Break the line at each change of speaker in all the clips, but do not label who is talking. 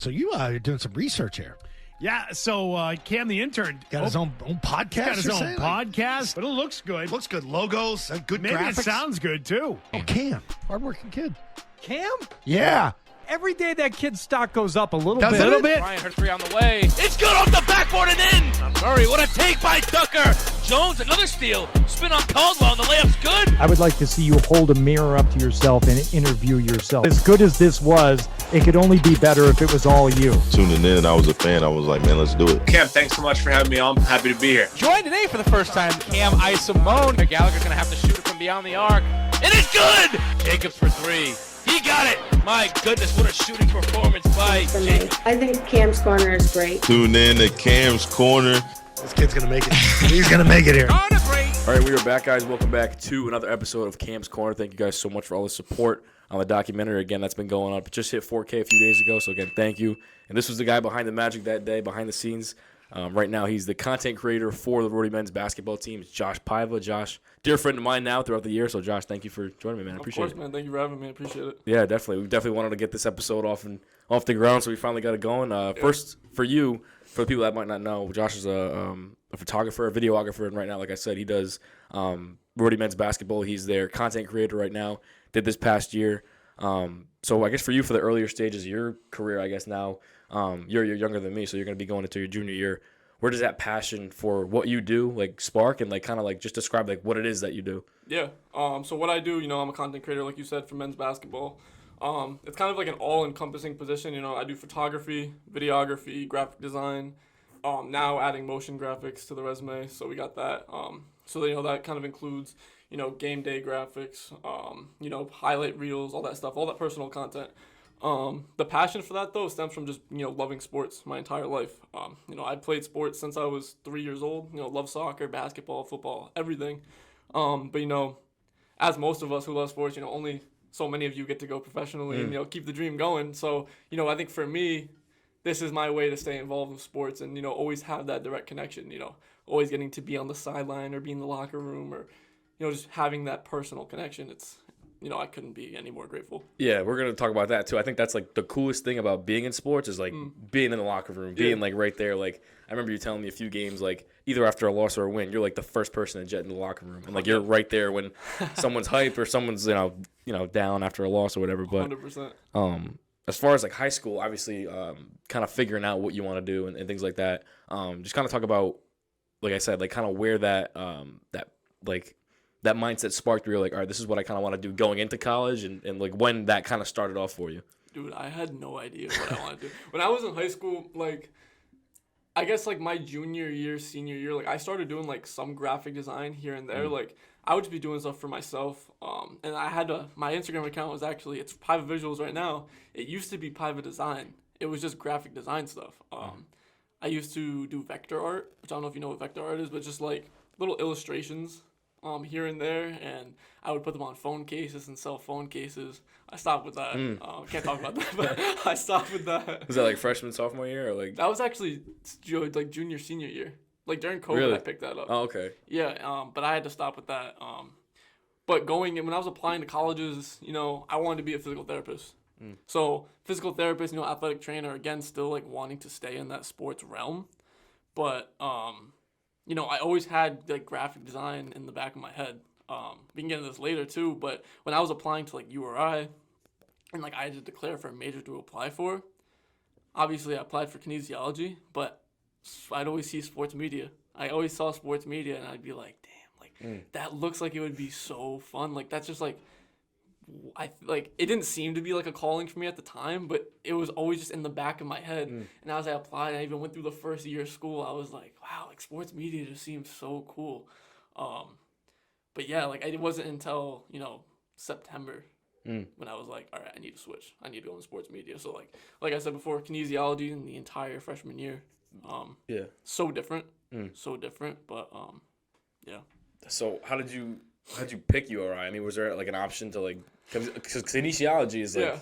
So you are doing some research here.
Yeah, so Cam the intern
Got his own podcast.
got his
you're
own
saying?
podcast, but it looks good.
Looks good. Logos, good
Maybe
graphics.
it sounds good too.
Oh, Cam, hardworking kid.
Cam?
Yeah.
Every day that kid's stock goes up a little
Doesn't
bit.
it?
A little bit.
Ryan, her three on the way. It's good off the backboard and in. Murray, what a take by Tucker. Jones, another steal. Spin on Caldwell, and the layup's good.
I would like to see you hold a mirror up to yourself and interview yourself. As good as this was, it could only be better if it was all you.
Tuning in, I was a fan. I was like, man, let's do it.
Cam, thanks so much for having me on. I'm happy to be here.
Joined today for the first time, Cam Isimone. Gallagher's going to have to shoot it from beyond the arc. And it's good! Jacobs for three. He got it! My goodness, what a shooting performance by Jacobs.
I think Cam's Corner is great.
Tune in to Cam's Corner.
This kid's going to make it. He's going to make it here.
On a break.
All right, we are back, guys. Welcome back to another episode of Cam's Corner. Thank you guys so much for all the support on the documentary. Again, that's been going on. It just hit 4K a few days ago, so again, thank you. And this was the guy behind the magic that day, behind the scenes. Right now, he's the content creator for the Rhode men's basketball team. It's Josh Paiva. Josh, dear friend of mine now throughout the year. So, Josh, thank you for joining me, man. I appreciate it.
Of course, man. Thank you for having me. I appreciate it.
Yeah, definitely. We definitely wanted to get this episode off the ground, so we finally got it going. First, for you, for the people that might not know, Josh is a photographer, a videographer, and right now, like I said, he does Rhode men's basketball. He's their content creator right now. Did this past year. So I guess for you, for the earlier stages of your career, I guess now you're younger than me, so you're going to be going into your junior year. Where does that passion for what you do like spark, and like kind of like just describe like what it is that you do?
Yeah. So what I do, I'm a content creator, like you said, for men's basketball. It's kind of like an all-encompassing position. I do photography, videography, graphic design. Now adding motion graphics to the resume, so we got that. So that kind of includes game day graphics, highlight reels, all that stuff, all that personal content. The passion for that, though, stems from just, loving sports my entire life. I played sports since I was 3 years old, love soccer, basketball, football, everything. But, as most of us who love sports, only so many of you get to go professionally and, keep the dream going. So, I think for me, this is my way to stay involved with sports and, always have that direct connection, always getting to be on the sideline or be in the locker room or, just having that personal connection. It's, I couldn't be any more grateful.
Yeah, we're going to talk about that too. I think that's like the coolest thing about being in sports is like being in the locker room, being like right there. Like I remember you telling me a few games, like either after a loss or a win, you're like the first person to jet in the locker room. And like you're right there when someone's hyped or someone's, down after a loss or whatever. But
100%.
As far as like high school, obviously kind of figuring out what you want to do and things like that. Just kind of talk about, like I said, like kind of where that mindset sparked where you're like, all right, this is what I kind of want to do going into college and like when that kind of started off for you.
Dude, I had no idea what I wanted to do. When I was in high school, like, I guess like my junior year, senior year, like I started doing like some graphic design here and there. Like I would just be doing stuff for myself. And I had my Instagram account was actually, it's Paiva Visuals right now. It used to be Paiva Design. It was just graphic design stuff. I used to do vector art, which I don't know if you know what vector art is, but just like little illustrations here and there, and I would put them on phone cases and sell phone cases. I stopped with that. Can't talk about that, but I stopped with that.
Was that like freshman, sophomore year, or like?
That was actually like junior, senior year. Like during COVID,
really?
I picked that up.
Oh, okay.
Yeah, but I had to stop with that. But going in, when I was applying to colleges, I wanted to be a physical therapist. So physical therapist, athletic trainer, again, still like wanting to stay in that sports realm. But, I always had like graphic design in the back of my head. We can get into this later too, but when I was applying to like URI and like I had to declare for a major to apply for, obviously I applied for kinesiology, but I'd always see sports media. I always saw sports media and I'd be like, damn, like that looks like it would be so fun. Like that's just like, it didn't seem to be like a calling for me at the time, but it was always just in the back of my head. And as I applied, I even went through the first year of school, I was like, wow, like sports media just seems so cool. But yeah, like it wasn't until, September when I was like, all right, I need to switch. I need to go into sports media. So like I said before, kinesiology in the entire freshman year. So different. So different, but yeah.
So how did you pick URI? I mean, was there like an option to like, because kinesiology is like,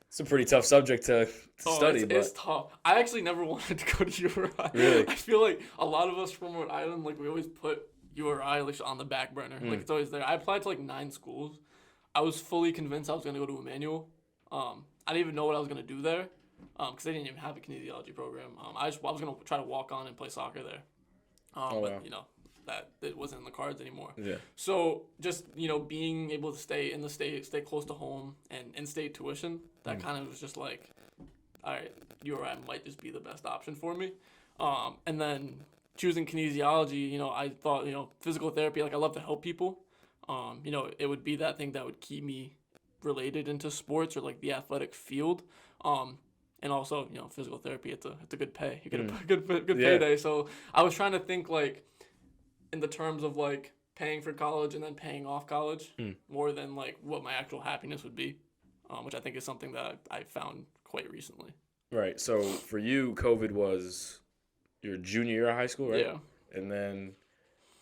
it's a pretty tough subject to study.
It's tough. I actually never wanted to go to URI.
Really?
I feel like a lot of us from Rhode Island, like we always put URI like on the back burner. Like it's always there. I applied to like 9 schools. I was fully convinced I was gonna go to Emmanuel. I didn't even know what I was gonna do there. because they didn't even have a kinesiology program. I was going to try to walk on and play soccer there.
Wow.
But, that it wasn't in the cards anymore.
Yeah.
So just, being able to stay in the state, stay close to home, and in-state tuition, that kind of was just like, all right, URI might just be the best option for me. And then choosing kinesiology, I thought, physical therapy, like I love to help people. It would be that thing that would keep me related into sports or like the athletic field. And also, physical therapy, it's a good pay. You get a good payday. So I was trying to think like in the terms of like paying for college and then paying off college more than like what my actual happiness would be, which I think is something that I found quite recently.
Right. So for you, COVID was your junior year of high school, right?
Yeah.
And then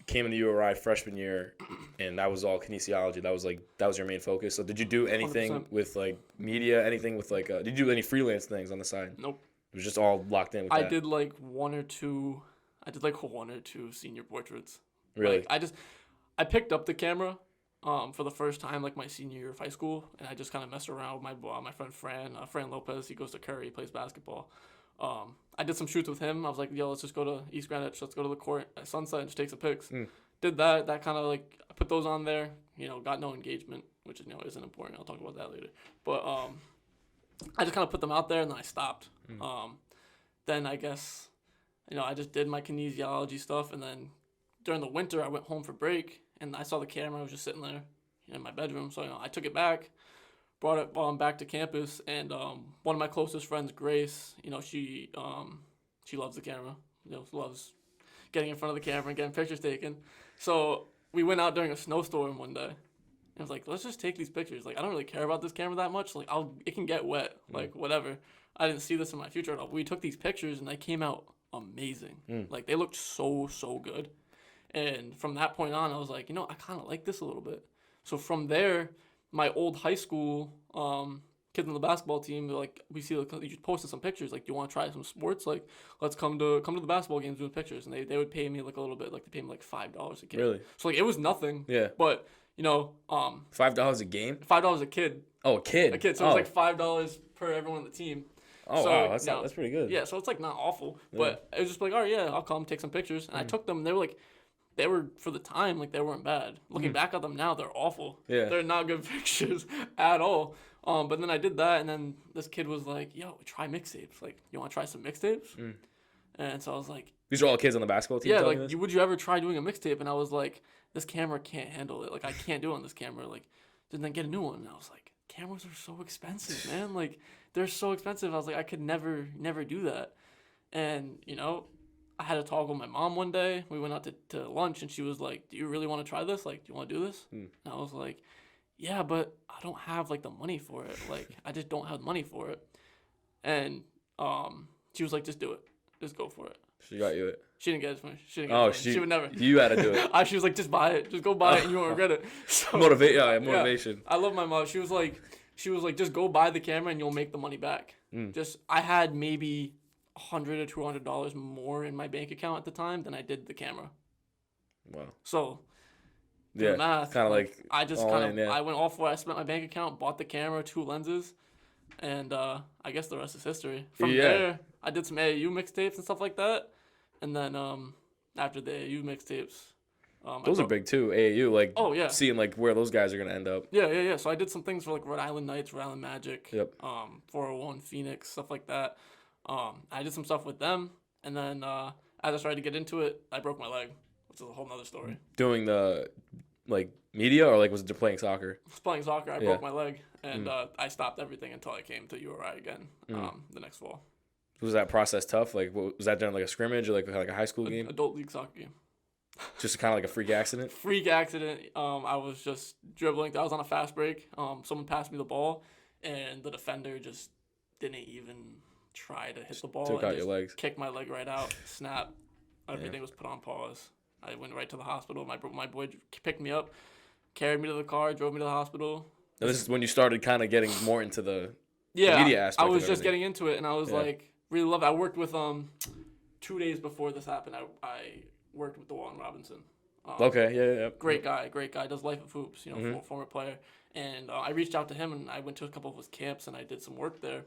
came into URI freshman year, and that was all kinesiology. That was your main focus. So did you do anything
100%.
with like media? Anything with like? Did you do any freelance things on the side?
Nope.
It was just all locked in with
I
that.
did like one or two senior portraits.
Really?
Like, I picked up the camera for the first time like my senior year of high school, and I just kind of messed around with my friend Fran Lopez. He goes to Curry, he plays basketball. I did some shoots with him. I was like, yo, let's just go to East Greenwich. Let's go to the court at sunset and just take some pics. Did that. That kind of like, I put those on there. Got no engagement, which isn't important. I'll talk about that later. But I just kind of put them out there, and then I stopped. Then I guess, I just did my kinesiology stuff, and then during the winter, I went home for break, and I saw the camera. I was just sitting there in my bedroom. So, I took it back, brought it back to campus, and one of my closest friends, Grace, she loves the camera. Loves getting in front of the camera and getting pictures taken. So we went out during a snowstorm one day. And I was like, let's just take these pictures. Like, I don't really care about this camera that much. Like, it can get wet. Like, whatever. I didn't see this in my future at all. We took these pictures, and they came out amazing. Like, they looked so, so good. And from that point on, I was like, I kind of like this a little bit. So from there, my old high school kids on the basketball team, like, we see, like, you just posted some pictures. Like, do you want to try some sports? Like, let's come to the basketball games doing pictures. And they would pay me, like, a little bit. Like, they paid me, like, $5 a kid.
Really?
So, like, it was nothing.
Yeah.
But,
$5 a game?
$5 a kid.
Oh, a kid.
A kid. So, it was, like, $5 per everyone on the team.
Oh,
so,
wow. That's pretty good.
Yeah, so it's, like, not awful. Yeah. But it was just like, all right, yeah, I'll come take some pictures. And I took them, and they were, for the time, like, they weren't bad. Looking back at them now, they're awful. Yeah. They're not good pictures at all. But then I did that, and then this kid was like, yo, try mixtapes. Like, you want to try some mixtapes? And so I was like...
These are all kids on the basketball team?
Yeah, like, would you ever try doing a mixtape? And I was like, this camera can't handle it. Like, I can't do it on this camera. Like, then get a new one. And I was like, cameras are so expensive, man. Like, they're so expensive. I was like, I could never do that. And, I had a talk with my mom one day. We went out to lunch, and she was like, do you really want to try this? Like, do you want to do this? And I was like, yeah, but I don't have, like, the money for it. Like, I just don't have money for it. And she was like, just do it. Just go for it.
She got you it.
She didn't get it for me. She would never.
You had to do it.
She was like, just buy it. Just go buy it, and you won't regret it. So,
motivation.
Yeah, I love my mom. She was like, just go buy the camera, and you'll make the money back. I had maybe $100 or $200 more in my bank account at the time than I did the camera. Wow. So, the math.
Kind of like
I just kind of I went all for it. I spent my bank account, bought the camera, 2 lenses, and I guess the rest is history. From there, I did some AAU mixtapes and stuff like that, and then after the AAU mixtapes.
Those are big too, AAU. Like, seeing like where those guys are gonna end up.
Yeah. So I did some things for like Rhode Island Knights, Rhode Island Magic, 401 Phoenix, stuff like that. I did some stuff with them, and then as I started to get into it, I broke my leg, which is a whole nother story.
Doing the like media, or like was it playing soccer?
I was playing soccer. I broke my leg, and I stopped everything until I came to URI again the next fall.
Was that process tough? Like, was that during like a scrimmage or like a high school game?
Adult league soccer game.
Just kind of like a freak accident?
Freak accident. I was just dribbling. I was on a fast break. Someone passed me the ball, and the defender just didn't even try to hit the ball.
Took out your legs.
Kicked my leg right out. Snap. Everything was put on pause. I went right to the hospital. My boy picked me up, carried me to the car, drove me to the hospital.
And this is when you started kind of getting more into the media aspect.
I was just getting into it, and I was like, really love it. I worked with 2 days before this happened. I worked with DeWan Robinson.
Yeah.
Great guy. Does Life of Hoops, former player. And I reached out to him, and I went to a couple of his camps, and I did some work there.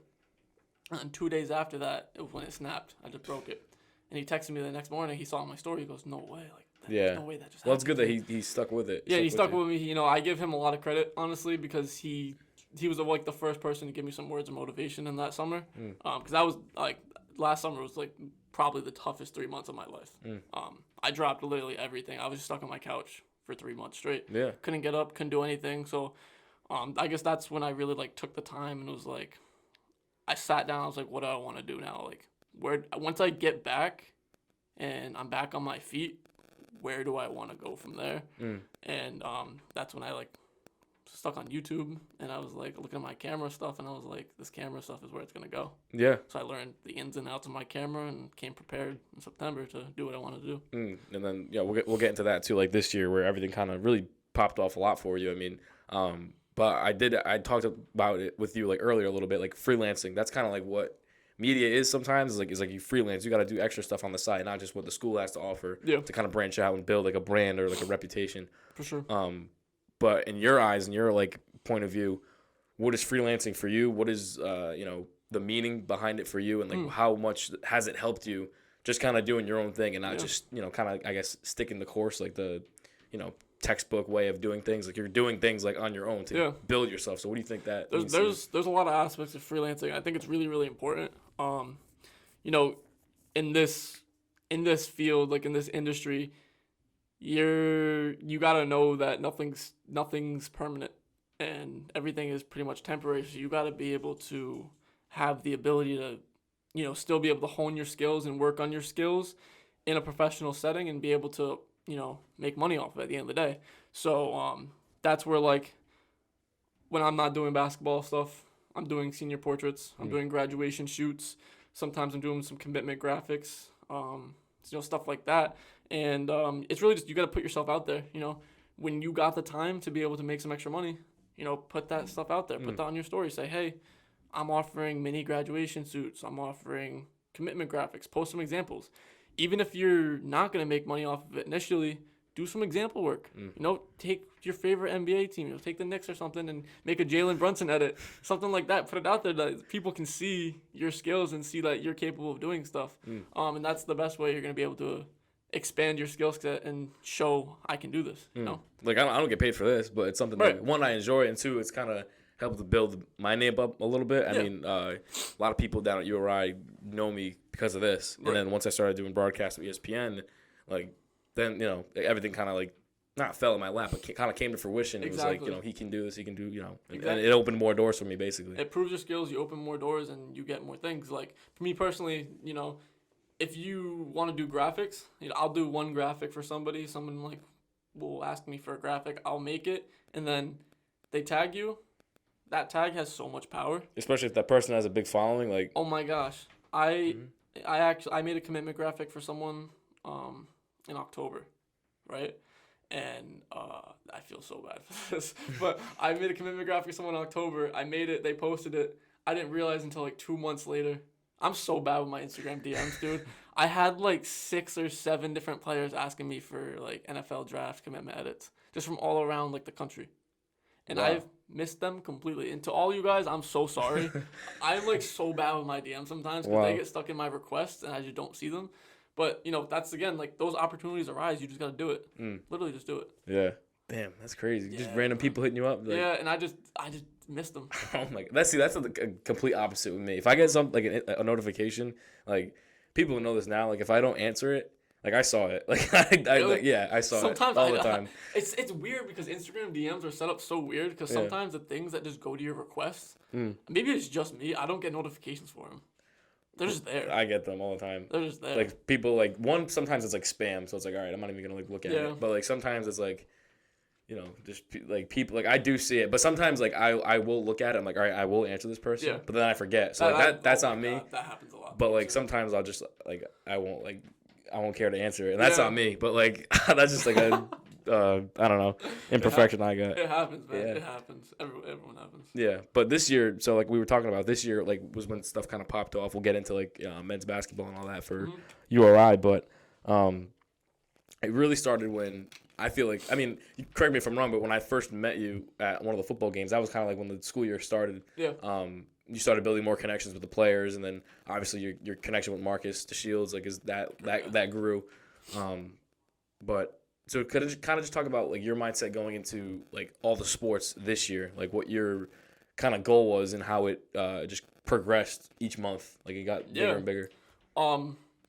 And 2 days after that, it was when it snapped. I just broke it. And he texted me the next morning. He saw my story. He goes, "No way! Like, there's no way that just happened."
Well, it's good that he stuck with it.
Yeah, he stuck with me. You know, I give him a lot of credit, honestly, because he was like the first person to give me some words of motivation in that summer. Because that was like last summer was like probably the toughest 3 months of my life. I dropped literally everything. I was just stuck on my couch for 3 months straight.
Yeah.
Couldn't get up, couldn't do anything. So, I guess that's when I really like took the time and was like, I sat down. I was like, what do I want to do now? Like, once I get back and I'm back on my feet, where do I want to go from there? And that's when I like stuck on YouTube, and I was like looking at my camera stuff, and I was like, this camera stuff is where it's gonna go. Yeah. So I learned the ins and outs of my camera and came prepared in September to do what I wanted to do.
And then we'll get into that too, like this year where everything kind of really popped off a lot for you. I mean, but I talked about it with you like earlier a little bit, like freelancing. That's kind of like what media is sometimes. Is like you freelance, you got to do extra stuff on the side, not just what the school has to offer. Yeah. To kind of branch out and build like a brand or like a reputation.
For sure.
But in your eyes, in your like point of view, what is freelancing for you? What is the meaning behind it for you, and like how much has it helped you just kind of doing your own thing and not just kind of I guess sticking the course, like the textbook way of doing things. Like you're doing things like on your own to build yourself. So what do you think that means to you?
There's a lot of aspects of freelancing. I think it's really, really important. In this field, like in this industry, you gotta know that nothing's permanent and everything is pretty much temporary. So you gotta be able to have the ability to, still be able to hone your skills and work on your skills in a professional setting and be able to, make money off of it at the end of the day. So that's where like when I'm not doing basketball stuff, I'm doing senior portraits, I'm doing graduation shoots. Sometimes I'm doing some commitment graphics, stuff like that. And it's really just you got to put yourself out there. When you got the time to be able to make some extra money, put that stuff out there. Put that on your story. Say, hey, I'm offering mini graduation suits. I'm offering commitment graphics. Post some examples. Even if you're not going to make money off of it initially, do some example work. Take your favorite NBA team. Take the Knicks or something and make a Jalen Brunson edit. Something like that. Put it out there that people can see your skills and see that you're capable of doing stuff. And that's the best way you're going to be able to expand your skill set and show I can do this.
Like I don't get paid for this, but it's something that one I enjoy, and two, it's kind of helped to build my name up a little bit. I mean, a lot of people down at URI know me because of this, and then once I started doing broadcast with ESPN, like then everything kind of like not fell in my lap, but kind of came to fruition.
Exactly.
It was like he can do this, he can do
Exactly.
And it opened more doors for me basically.
It proves your skills, you open more doors, and you get more things. Like for me personally, if you want to do graphics, I'll do one graphic for somebody. Someone like will ask me for a graphic, I'll make it, and then they tag you. That tag has so much power. Especially
if that person has a big following, like.
Oh my gosh, I made a commitment graphic for someone in October, right? And I feel so bad for this, but I made a commitment graphic for someone in October. I made it. They posted it. I didn't realize until like 2 months later. I'm so bad with my Instagram DMs, dude. I had like 6 or 7 different players asking me for like NFL draft commitment edits, just from all around like the country. And I've missed them completely. And to all you guys, I'm so sorry. I'm like so bad with my DMs sometimes because they get stuck in my requests and I just don't see them. But, that's again, like those opportunities arise. You just got to do it. Literally just do it.
Yeah. Damn, that's crazy. Just random people hitting you up.
Like, yeah, and I just missed them.
Oh my god. That's a complete opposite with me. If I get like a notification, like people who know this now, like if I don't answer it, like I saw it. Like I saw
sometimes
it all the time.
It's weird because Instagram DMs are set up so weird because sometimes the things that just go to your requests, maybe it's just me, I don't get notifications for them. They're just there.
I get them all the time.
They're just there.
Like people like sometimes it's like spam, so it's like all right, I'm not even gonna like look at it. But like sometimes it's like, just like people like I do see it, but sometimes like I will look at it. I'm like all right, I will answer this person, but then I forget. So that's on me.
That happens a lot.
But like sometimes I'll just like I won't care to answer it, and that's on me. But like that's just like a I don't know, imperfection I got.
It happens, man. It happens. Everyone happens.
Yeah, but this year, so like we were talking about, this year like was when stuff kind of popped off. We'll get into like men's basketball and all that for URI, but it really started when I feel like, I mean, correct me if I'm wrong, but when I first met you at one of the football games, that was kind of like when the school year started.
Yeah.
you started building more connections with the players, and then obviously your connection with Marcus DeShields, like, is that grew. But so could you kind of just talk about like your mindset going into like all the sports this year, like what your kind of goal was and how it just progressed each month, like it got bigger and bigger.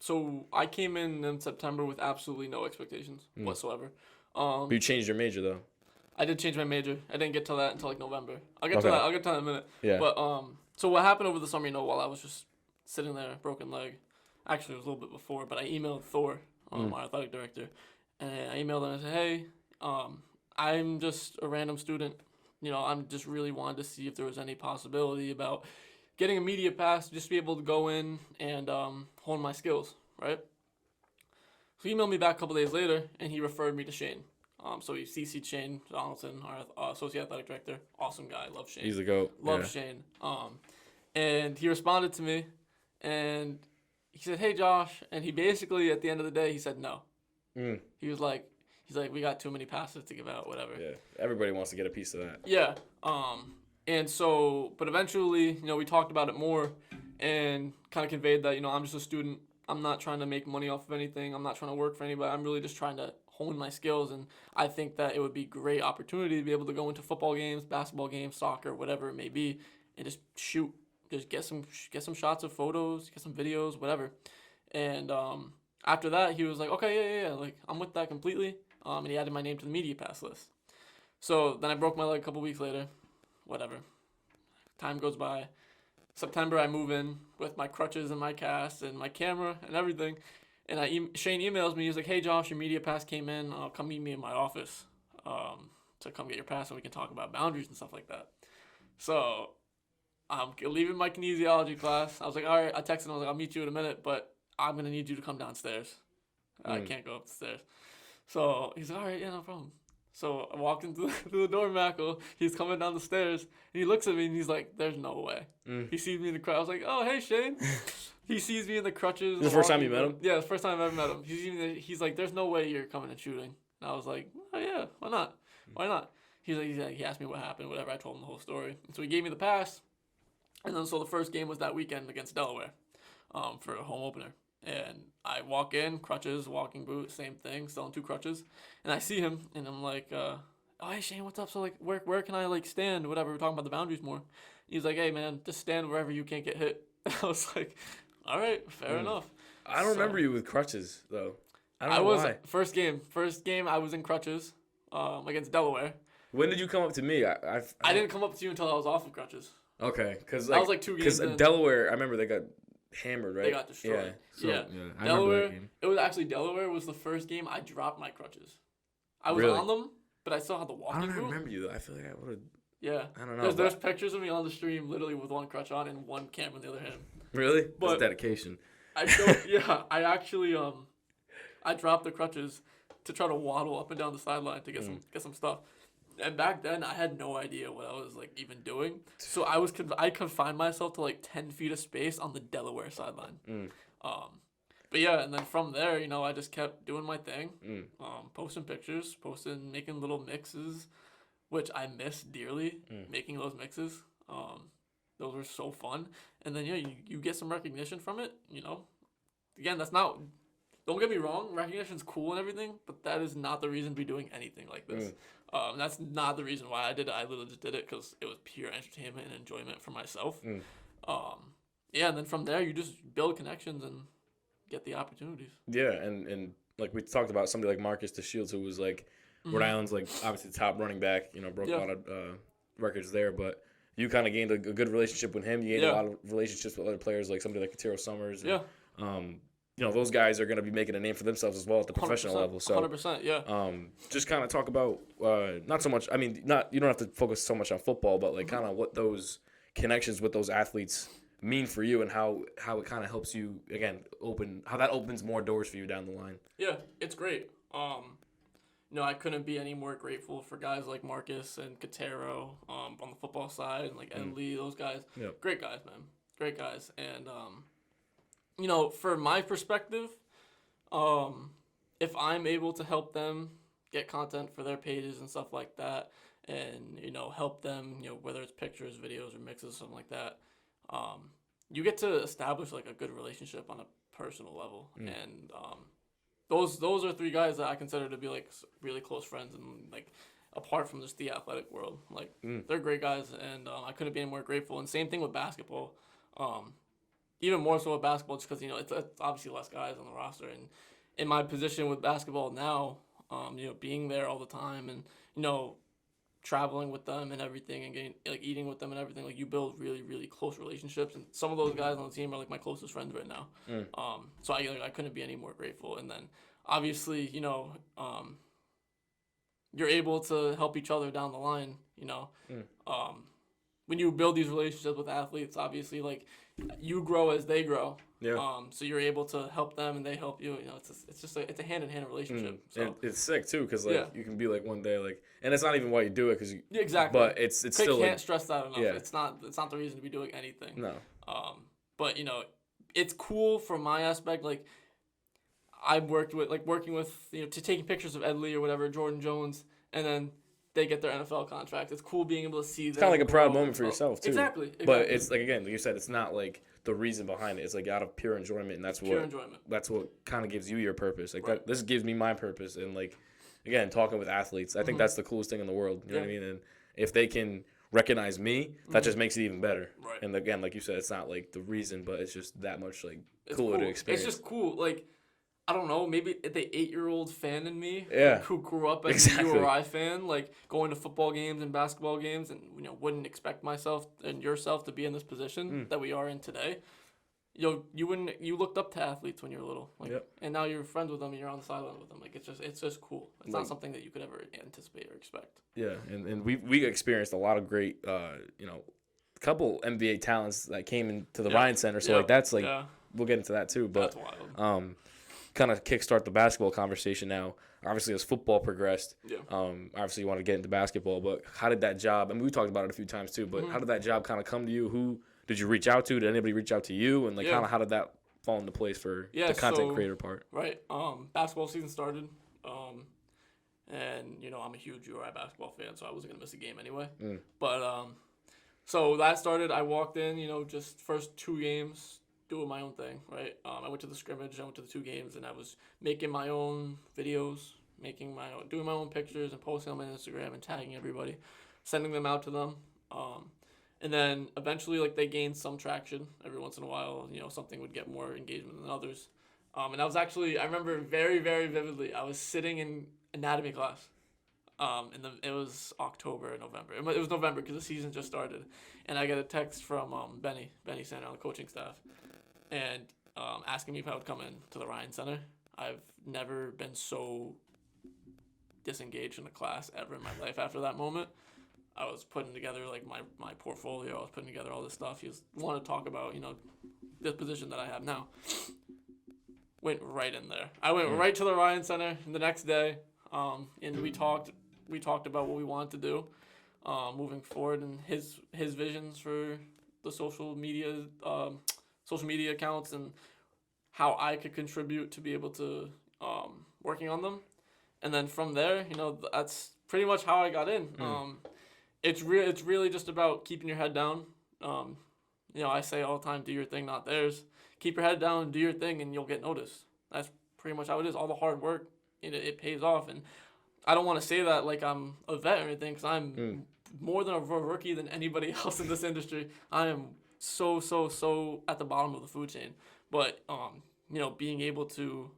So I came in September with absolutely no expectations whatsoever.
But you changed your major though.
I did change my major. I didn't get to that until like November. I'll get
Okay.
to that. I'll get to that in a minute.
Yeah.
But so what happened over the summer? While I was just sitting there, broken leg. Actually, it was a little bit before, but I emailed Thor, our athletic director, and I emailed him and I said, "Hey, I'm just a random student. I'm just really wanted to see if there was any possibility about getting a media pass, just to be able to go in and hone my skills, right?" So he emailed me back a couple days later, and he referred me to Shane. So he CC'd Shane Donaldson, our associate athletic director. Awesome guy. Love Shane.
He's the GOAT.
Love Shane. And he responded to me, and he said, "Hey, Josh." And he basically, at the end of the day, he said no. He was like, "We got too many passes to give out, whatever."
Yeah. Everybody wants to get a piece of that.
Yeah. And so, but eventually, we talked about it more and kind of conveyed that, I'm just a student. I'm not trying to make money off of anything. I'm not trying to work for anybody. I'm really just trying to hone my skills. And I think that it would be a great opportunity to be able to go into football games, basketball games, soccer, whatever it may be, and just shoot. Just get some shots of photos, get some videos, whatever. And after that, he was like, "Okay, yeah, like, I'm with that completely." And he added my name to the media pass list. So then I broke my leg a couple weeks later. Whatever. Time goes by. September, I move in with my crutches and my cast and my camera and everything. And Shane emails me. He's like, "Hey, Josh, your media pass came in. Come meet me in my office to come get your pass and we can talk about boundaries and stuff like that." So I'm leaving my kinesiology class. I was like, "All right." I texted him. I was like, "I'll meet you in a minute, but I'm going to need you to come downstairs. I can't go up the stairs." So he's like, "All right, yeah, no problem." So I walked into through the door, Mackle. He's coming down the stairs, and he looks at me, and he's like, "There's no way." He sees me in the crutches. I was like, "Oh, hey, Shane." He sees me in the crutches.
This is the first time you met him?
Yeah, it's the first time I've ever met him. He's like, "There's no way you're coming and shooting." And I was like, "Oh, yeah, why not? Why not?" He's like, he asked me what happened, whatever. I told him the whole story. And so he gave me the pass. And then so the first game was that weekend against Delaware for a home opener. And I walk in, crutches, walking boot, same thing, still on 2 crutches. And I see him, and I'm like, "Oh, hey, Shane, what's up? So, like, where can I, like, stand, whatever? We're talking about the boundaries more." He's like, "Hey, man, just stand wherever you can't get hit." I was like, "All right, fair enough."
I don't remember you with crutches though. I don't know why.
First game, I was in crutches against Delaware.
When did you come up to me? I
didn't come up to you until I was off of crutches.
Okay, because
I was like 2 games in.
Because Delaware, I remember they got hammered, right?
They got destroyed.
Yeah. I remember
Delaware.
that game.
It was actually Delaware was the first game I dropped my crutches. I was
Really?
on them, but I still had the walking
I don't
boot.
remember you though. I feel like I would have.
Yeah.
I don't know.
There's pictures of me on the stream, literally with 1 crutch on and 1 camera in the other hand.
Really?
But
That's dedication.
I actually I dropped the crutches to try to waddle up and down the sideline to get some stuff. And back then, I had no idea what I was like even doing. So I confined myself to like 10 feet of space on the Delaware sideline. But yeah, and then from there, I just kept doing my thing, posting pictures, making little mixes, which I miss dearly, making those mixes. Those were so fun. And then, you get some recognition from it, Again, don't get me wrong, recognition's cool and everything, but that is not the reason to be doing anything like this. That's not the reason why I did it. I literally just did it because it was pure entertainment and enjoyment for myself. And then from there, you just build connections and get the opportunities.
Yeah, and like we talked about somebody like Marcus DeShields, who was like Rhode Island's like obviously the top running back, broke a lot of records there, but you kind of gained a good relationship with him. You gained a lot of relationships with other players, like somebody like Katero Summers. And, those guys are going to be making a name for themselves as well at the professional level. So
100%, yeah.
Just kind of talk about not so much. I mean, you don't have to focus so much on football, but like kind of what those connections with those athletes mean for you and how it kind of helps you again how that opens more doors for you down the line.
Yeah, it's great. I couldn't be any more grateful for guys like Marcus and Katero on the football side, and like Ed Lee, those guys. Yep. Great guys, man. Great guys. And, for my perspective, if I'm able to help them get content for their pages and stuff like that, and, help them, whether it's pictures, videos, or mixes, something like that, you get to establish like a good relationship on a personal level, and those are three guys that I consider to be like really close friends, and like apart from just the athletic world, like they're great guys, and I couldn't be any more grateful. And same thing with basketball, even more so with basketball, just because it's obviously less guys on the roster, and in my position with basketball now, being there all the time, and traveling with them and everything, and getting like eating with them and everything, like you build really really close relationships, and some of those guys on the team are like my closest friends right now. So I couldn't be any more grateful. And then obviously you're able to help each other down the line. When you build these relationships with athletes, obviously like you grow as they grow. So you're able to help them and they help you. It's a hand-in-hand relationship. So
And it's sick too, because like you can be like one day like, and it's not even why you do it, because
exactly.
But it's still
can't
like,
stress that enough.
Yeah.
It's not the reason to be doing anything.
No.
But it's cool from my aspect. Like I working with to taking pictures of Ed Lee or whatever, Jordan Jones, and then they get their NFL contract. It's cool being able to see that.
It's kind of like a proud moment for yourself too.
Exactly.
But it's like, again, like you said, it's not like the reason behind it. It's like out of pure enjoyment, and that's
Pure enjoyment.
That's what kind of gives you your purpose. Like
Right.
this gives me my purpose, and like again, talking with athletes, I think that's the coolest thing in the world. You know what I mean? And if they can recognize me, that just makes it even better.
Right.
And again, like you said, it's not like the reason, but it's just that much like
It's
cooler
cool.
to experience.
It's just cool. Like I don't know, maybe the 8-year-old fan in me,
Yeah.
who grew up as
Exactly.
a URI fan, like going to football games and basketball games, and wouldn't expect myself and yourself to be in this position that we are in today. You looked up to athletes when you were little, like, and now you're friends with them and you're on the sideline with them. Like it's just cool. It's not something that you could ever anticipate or expect.
Yeah, and we experienced a lot of great, couple NBA talents that came into the Ryan Center. So like that's like we'll get into that too. But
That's wild.
Kind of kickstart the basketball conversation now. Obviously, as football progressed,
Yeah.
Obviously you want to get into basketball. But how did that job? I mean, we talked about it a few times too. But how did that job kind of come to you? Who did you reach out to? Did anybody reach out to you? And like kind of how did that fall into place for the content creator part?
Right. Basketball season started. And I'm a huge URI basketball fan, so I wasn't gonna miss a game anyway. But so that started. I walked in, just first 2 games, doing my own thing, right? I went to the scrimmage, I went to the 2 games, and I was making my own videos, doing my own pictures and posting on my Instagram and tagging everybody, sending them out to them. And then eventually, like, they gained some traction every once in a while. Something would get more engagement than others. And I remember very, very vividly, I was sitting in anatomy class. It was October or November. It was November because the season just started. And I get a text from Benny Sander on the coaching staff, and asking me if I would come in to the Ryan Center. I've never been so disengaged in a class ever in my life after that moment. I was putting together like my portfolio. I was putting together all this stuff. He wanted to talk about this position that I have now. Went right in there. I went right to the Ryan Center the next day, and we talked about what we wanted to do moving forward, and his visions for the social media accounts, and how I could contribute to be able to working on them. And then from there, that's pretty much how I got in. It's really just about keeping your head down. I say all the time, do your thing, not theirs. Keep your head down, do your thing, and you'll get noticed. That's pretty much how it is. All the hard work, it pays off. And I don't want to say that like I'm a vet or anything, because I'm more than a rookie than anybody else in this industry. I am so at the bottom of the food chain. But being able to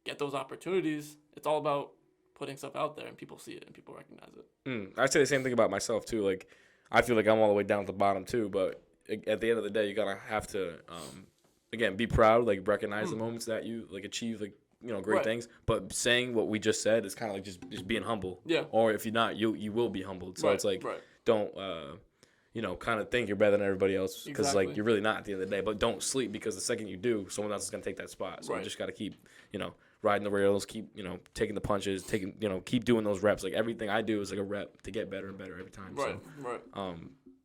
get those opportunities, it's all about putting stuff out there, and people see it and people recognize it.
I say the same thing about myself too. Like, I feel like I'm all the way down at the bottom too, but at the end of the day, you gotta have to again be proud, like recognize the moments that you like achieve, like great things. But saying what we just said is kind of like just being humble.
Yeah.
Or if you're not, you will be humbled. So it's like don't kind of think you're better than everybody else, because like you're really not at the end of the day. But don't sleep, because the second you do, someone else is gonna take that spot. So you just gotta keep riding the rails, keep taking the punches, keep doing those reps. Like everything I do is like a rep to get better and better every time.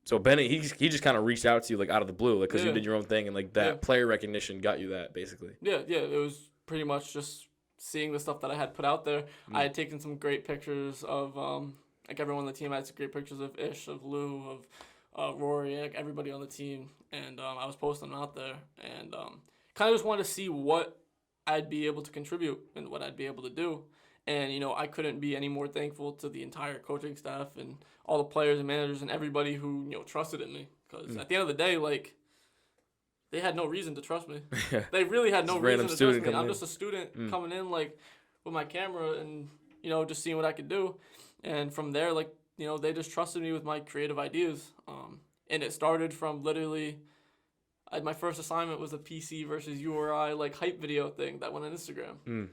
So Benny, he just kind of reached out to you like out of the blue, like because you did your own thing, and like that player recognition got you that basically.
Yeah. It was pretty much just seeing the stuff that I had put out there. I had taken some great pictures of like everyone on the team. I had some great pictures of Ish, of Lou, Rory, like everybody on the team, and I was posting them out there, and kind of just wanted to see what I'd be able to contribute and what I'd be able to do. And, I couldn't be any more thankful to the entire coaching staff and all the players and managers and everybody who, trusted in me. Because at the end of the day, like, they had no reason to trust me. They really had no reason to trust me. I'm just a student coming in, like, with my camera and, just seeing what I could do. And from there, like, they just trusted me with my creative ideas. And it started from literally, my first assignment was a PC versus URI, like, hype video thing that went on Instagram.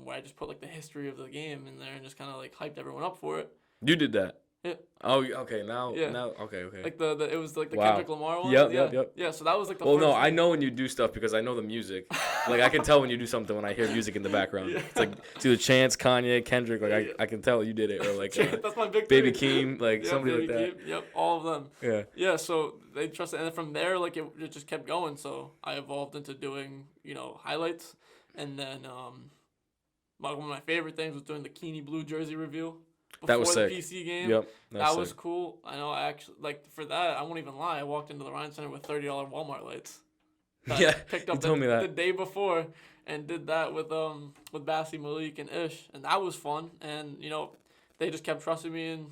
Where I just put like the history of the game in there and just kind of like hyped everyone up for it.
You did that?
Yeah.
Oh, okay. Now,
yeah.
Okay.
Like it was like the
wow.
Kendrick Lamar one.
Yep.
Yeah, so that was like the.
Well,
first
no,
thing.
I know when you do stuff because I know the music. Like I can tell when you do something when I hear music in the background. It's like it's either Chance, Kanye, Kendrick. Like I can tell you did it, or like
that's my big
Baby
thing.
Keem, like somebody
Baby
like that.
Keem, yep, all of them.
Yeah.
Yeah, so they trusted, and then from there, like it just kept going. So I evolved into doing highlights, and then one of my favorite things was doing the Keeney Blue jersey review before
That was
the
sick.
PC game.
Yep,
that was cool. I know. I actually for that. I won't even lie. I walked into the Ryan Center with $30 Walmart lights.
Yeah,
picked up
you told me that
the day before and did that with Bassie, Malik, and Ish, and that was fun. And they just kept trusting me, and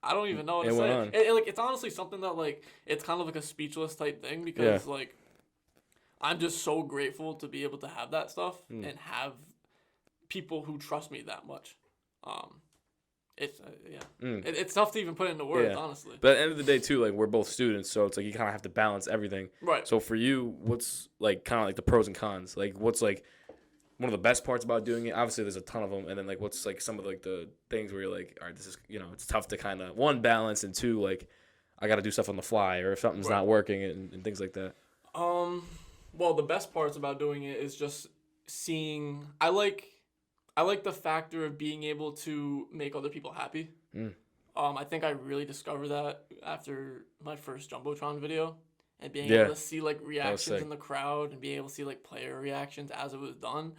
I don't even know what to say. It's honestly something that like it's kind of like a speechless type thing because like. I'm just so grateful to be able to have that stuff and have people who trust me that much. It's tough to even put into words, honestly.
But at the end of the day, too, like we're both students, so it's like you kind of have to balance everything.
Right.
So for you, what's like kind of like the pros and cons? Like what's like one of the best parts about doing it? Obviously, there's a ton of them, and then like what's like some of like the things where you're like, all right, this is it's tough to kind of one balance and two like I got to do stuff on the fly or if something's not working and things like that.
Well, the best parts about doing it is just seeing. I like the factor of being able to make other people happy. I think I really discovered that after my first Jumbotron video and being able to see like reactions in the crowd and being able to see like player reactions as it was done.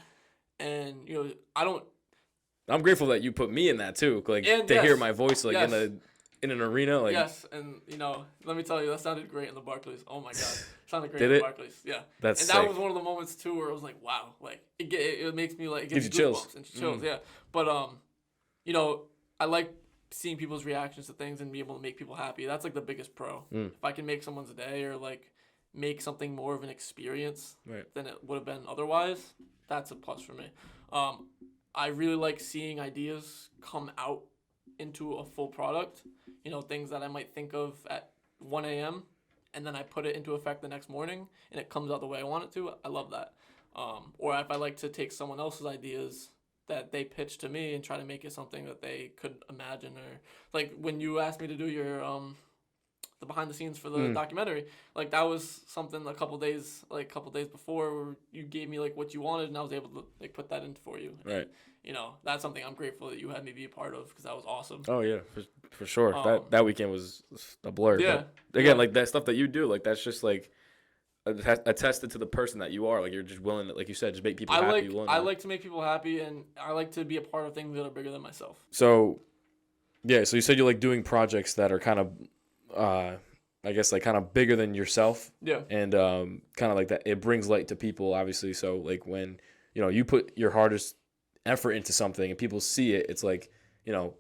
And
I'm grateful that you put me in that too, like to hear my voice like in an arena, like
and let me tell you, that sounded great in the Barclays. Oh my god, sounded great
Did
in
it?
the Barclays. Yeah,
That's
and
sick.
that was one of the moments too where I was like, wow, like it makes me like it gives
you chills
and chills. Yeah, but I like seeing people's reactions to things and be able to make people happy. That's like the biggest pro. If I can make someone's day or like make something more of an experience than it would have been otherwise, that's a plus for me. I really like seeing ideas come out into a full product. Things that I might think of at 1 a.m. and then I put it into effect the next morning and it comes out the way I want it to. I love that. Or if I like to take someone else's ideas that they pitch to me and try to make it something that they could imagine, or like when you asked me to do your the behind the scenes for the documentary, like that was something a couple days before where you gave me like what you wanted and I was able to like put that in for you.
Right.
And, that's something I'm grateful that you had me be a part of because that was awesome.
Oh yeah, for sure. That weekend was a blur.
Yeah.
But again, like that stuff that you do, like that's just like attested to the person that you are. Like you're just willing to, like you said, just make people happy.
I like to make people happy, and I like to be a part of things that are bigger than myself.
So, yeah. So you said you like doing projects that are kind of, I guess like kind of bigger than yourself.
Yeah.
And kind of like that, it brings light to people, obviously. So like when you put your hardest effort into something and people see it, it's like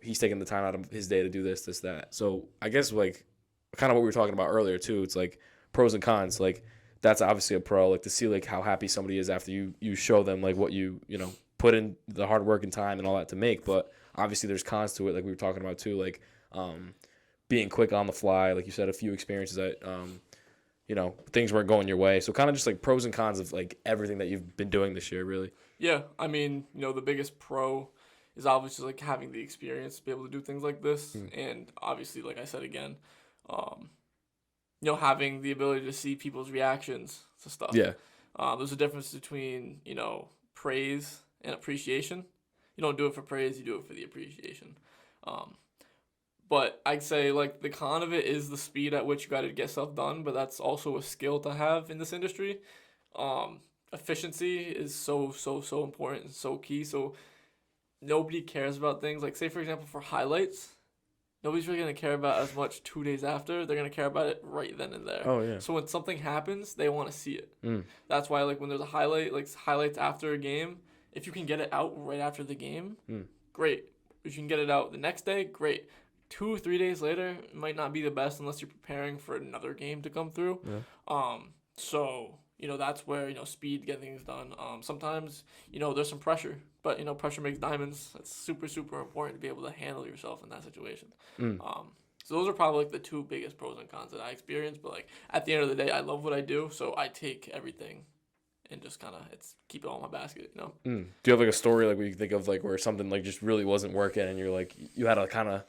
he's taking the time out of his day to do this, that. So I guess like kind of what we were talking about earlier too. It's like pros and cons. Like that's obviously a pro. Like to see like how happy somebody is after you show them like what you put in the hard work and time and all that to make. But obviously there's cons to it, like we were talking about too. Like being quick on the fly, like you said, a few experiences that things weren't going your way. So kind of just like pros and cons of like everything that you've been doing this year, really.
Yeah, I mean, the biggest pro is obviously like having the experience to be able to do things like this, and obviously, like I said again, having the ability to see people's reactions to stuff.
Yeah.
There's a difference between praise and appreciation. You don't do it for praise; you do it for the appreciation. But I'd say like the con of it is the speed at which you got to get stuff done, but that's also a skill to have in this industry. Efficiency is so important and so key. So nobody cares about things like, say for example, for highlights, nobody's really going to care about as much 2 days after. They're going to care about it right then and there.
Oh, yeah.
So when something happens, they want to see it.
Mm.
That's why, like, when there's a highlight, like highlights after a game, if you can get it out right after the game, great. If you can get it out the next day, great. 2-3 days later, it might not be the best unless you're preparing for another game to come through. Yeah. So, that's where, speed, getting things done. Sometimes, there's some pressure, but, pressure makes diamonds. That's super, super important to be able to handle yourself in that situation. So those are probably, like, the two biggest pros and cons that I experienced. But, like, at the end of the day, I love what I do, so I take everything and just kind of keep it all in my basket,
Do you have, like, a story, like, where you think of, like, where something, like, just really wasn't working and you're, like, you had to kind of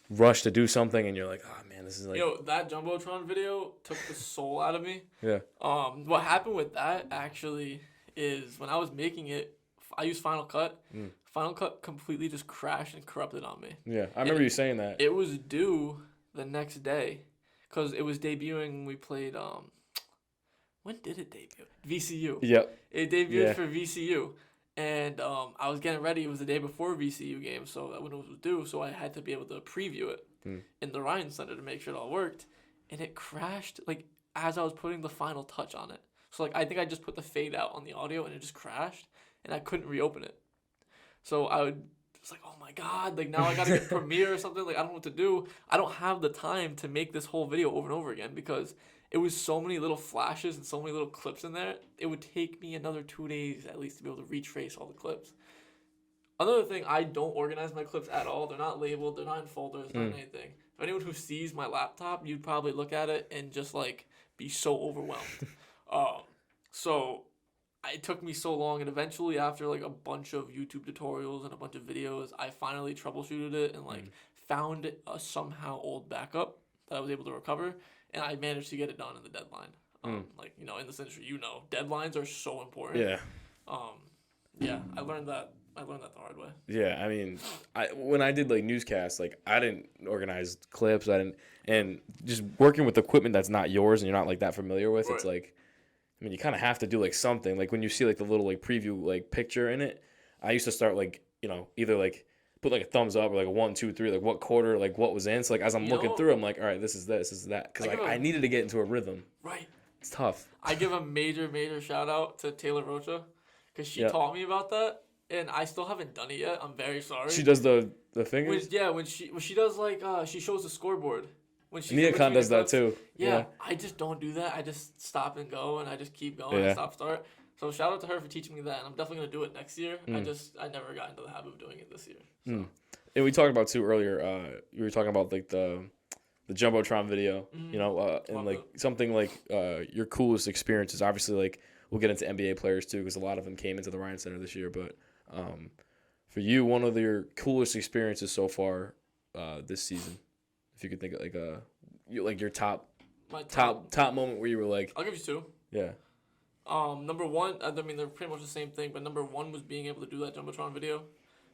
rush to do something and you're like, oh, man, this is, like...
that Jumbotron video took the soul out of me.
Yeah.
What happened with that, actually, is when I was making it, I used Final Cut. Final Cut completely just crashed and corrupted on me.
Yeah, I remember you saying that.
It was due the next day because it was debuting when we played... when did it debut? VCU.
Yep.
It debuted for VCU. And I was getting ready. It was the day before VCU game, so when it was due, so I had to be able to preview it in the Ryan Center to make sure it all worked. And it crashed, like, as I was putting the final touch on it. So, like, I think I just put the fade out on the audio, and it just crashed, and I couldn't reopen it. So I was like, oh, my God, like, now I got to get Premiere or something. Like, I don't know what to do. I don't have the time to make this whole video over and over again because it was so many little flashes and so many little clips in there. It would take me another 2 days at least to be able to retrace all the clips. Another thing, I don't organize my clips at all. They're not labeled. They're not in folders. Not anything. If anyone who sees my laptop, you'd probably look at it and just, like, be so overwhelmed. So it took me so long, and eventually after, like, a bunch of YouTube tutorials and a bunch of videos, I finally troubleshooted it and, like, found a somehow old backup that I was able to recover. And I managed to get it done in the deadline. Like, in this industry, deadlines are so important.
Yeah.
I learned that the hard way.
Yeah, I mean, when I did, like, newscasts, like, I didn't organize clips. And just working with equipment that's not yours and you're not, like, that familiar with, It's like, I mean, you kind of have to do, like, something. Like, when you see, like, the little, like, preview, like, picture in it, I used to start, like, either, like, put, like, a thumbs up or, like, a 1, 2, 3, like, what quarter, like, what was in. So, like, as I'm looking through, I'm like, all right, this is that. Because, like, I needed to get into a rhythm.
Right.
It's tough.
I give a major, major shout out to Taylor Rocha because she taught me about that. And I still haven't done it yet. I'm very sorry.
She does the fingers?
When she does, like, she shows the scoreboard.
Neocon does that too.
Yeah, I just don't do that. I just stop and go, and I just keep going and stop, start. So shout out to her for teaching me that, and I'm definitely going to do it next year. I never got into the habit of doing it this year. So.
And we talked about, too, earlier, you were talking about, like, the Jumbotron video, and, like, something like your coolest experiences. Obviously, like, we'll get into NBA players, too, because a lot of them came into the Ryan Center this year, but for you, one of your coolest experiences so far this season, if you could think of like your top moment where you were like,
I'll give you two.
Yeah.
Number one, I mean they're pretty much the same thing, but number one was being able to do that Jumbotron video,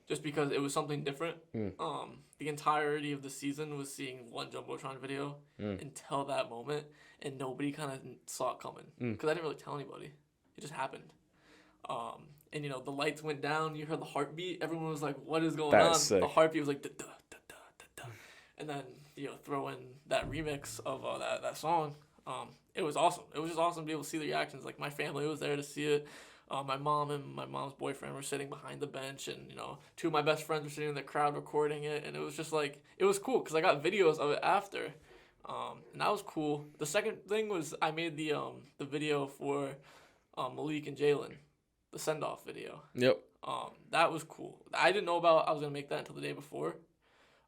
just because it was something different. The entirety of the season was seeing one Jumbotron video until that moment, and nobody kind of saw it coming because I didn't really tell anybody. It just happened. And the lights went down. You heard the heartbeat. Everyone was like, "What is going on?"
Sick.
The heartbeat was like, da, da, da, da, da, da. And then throw in that remix of that song. It was awesome. It was just awesome to be able to see the reactions. Like, my family was there to see it. My mom and my mom's boyfriend were sitting behind the bench, and two of my best friends were sitting in the crowd recording it, and it was just like, it was cool because I got videos of it after, and that was cool. The second thing was I made the video for Malik and Jalen, the send-off video.
Yep.
That was cool. I didn't know I was gonna make that until the day before,